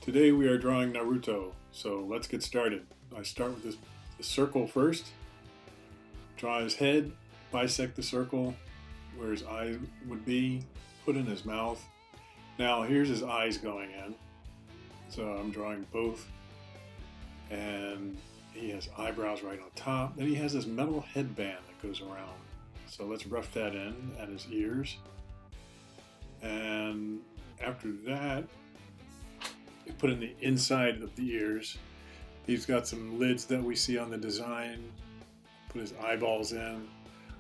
Today we are drawing Naruto, so let's get started. I start with the circle first, draw his head, bisect the circle where his eye would be, put in his mouth. Now here's his eyes going in, so I'm drawing both, and he has eyebrows right on top. Then he has this metal headband that goes around, so let's rough that in at his ears. And after that, we put in the inside of the ears. He's got some lids that we see on the design. Put his eyeballs in.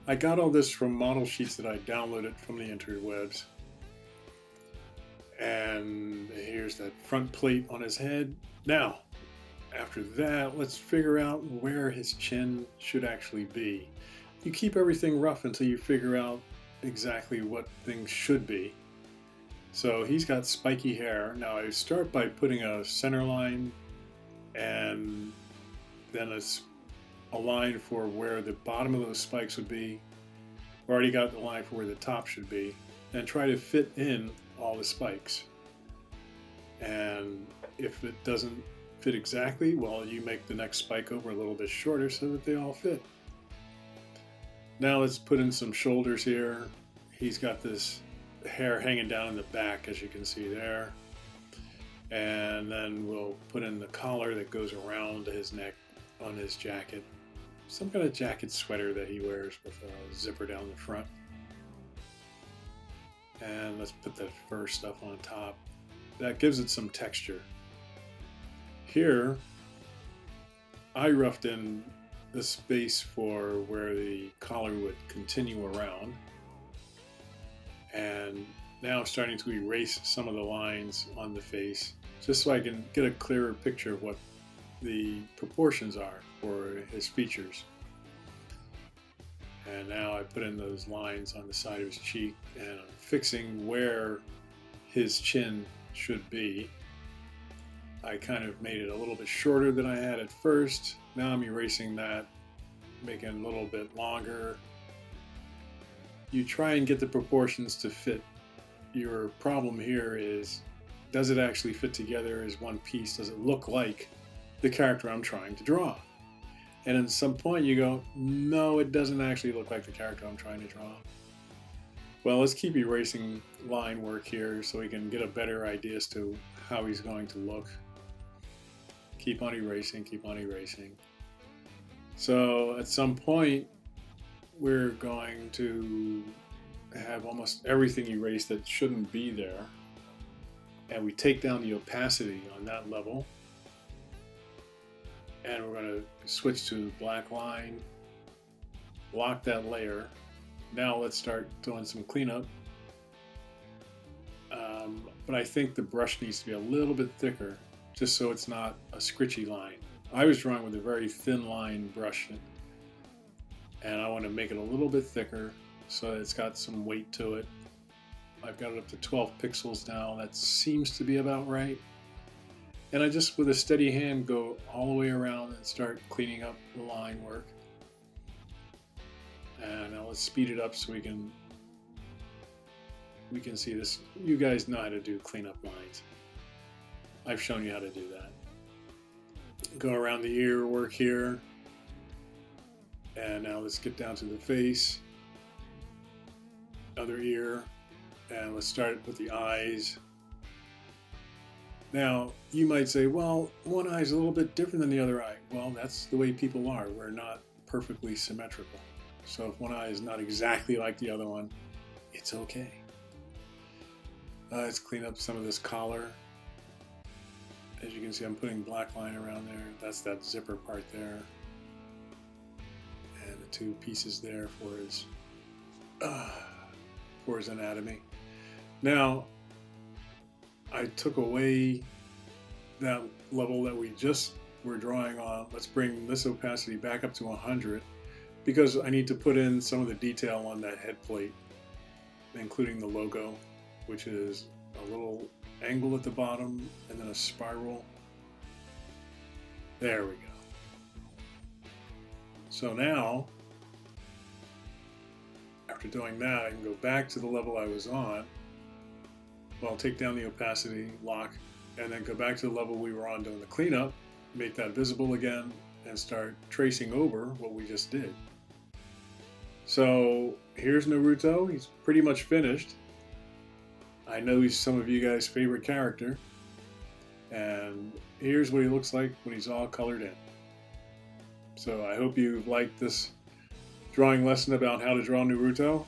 I got all this from model sheets that I downloaded from the interwebs. And here's that front plate on his head. Now, after that, let's figure out where his chin should actually be. You keep everything rough until you figure out exactly what things should be. So he's got spiky hair. Now I start by putting a center line and then a line for where the bottom of those spikes would be. I've already got the line for where the top should be, and try to fit in all the spikes. And if it doesn't fit exactly, well, you make the next spike over a little bit shorter so that they all fit. Now let's put in some shoulders here. He's got this hair hanging down in the back, as you can see there, and then we'll put in the collar that goes around his neck on his jacket, some kind of jacket sweater that he wears with a zipper down the front. And let's put that fur stuff on top. That gives it some texture. Here I roughed in the space for where the collar would continue around. And now I'm starting to erase some of the lines on the face, just so I can get a clearer picture of what the proportions are for his features. And now I put in those lines on the side of his cheek, and I'm fixing where his chin should be. I kind of made it a little bit shorter than I had at first. Now I'm erasing that, making it a little bit longer. You try and get the proportions to fit. Your problem here is, does it actually fit together as one piece? Does it look like the character I'm trying to draw? And at some point you go, no, it doesn't actually look like the character I'm trying to draw. Well, let's keep erasing line work here so we can get a better idea as to how he's going to look. Keep on erasing, keep on erasing. So at some point, we're going to have almost everything erased that shouldn't be there, and we take down the opacity on that level, and we're going to switch to black line, lock that layer. Now let's start doing some cleanup, but I think the brush needs to be a little bit thicker just so it's not a scritchy line. I was drawing with a very thin line brush, and I want to make it a little bit thicker so it's got some weight to it. I've got it up to 12 pixels now. That seems to be about right. And I just, with a steady hand, go all the way around and start cleaning up the line work. And now let's speed it up so we can see this. You guys know how to do cleanup lines. I've shown you how to do that. Go around the ear work here. And now let's get down to the face, other ear, and let's start with the eyes. Now, you might say, well, one eye is a little bit different than the other eye. Well, that's the way people are. We're not perfectly symmetrical. So if one eye is not exactly like the other one, it's okay. Let's clean up some of this collar. As you can see, I'm putting black line around there. That's that zipper part there. And the two pieces there for his anatomy. Now, I took away that level that we just were drawing on. Let's bring this opacity back up to 100 because I need to put in some of the detail on that head plate, including the logo, which is a little angle at the bottom and then a spiral. There we go. So now, after doing that, I can go back to the level I was on. Well, I'll take down the opacity, lock, and then go back to the level we were on doing the cleanup, make that visible again, and start tracing over what we just did. So here's Naruto. He's pretty much finished. I know he's some of you guys' favorite character. And here's what he looks like when he's all colored in. So I hope you liked this drawing lesson about how to draw Naruto.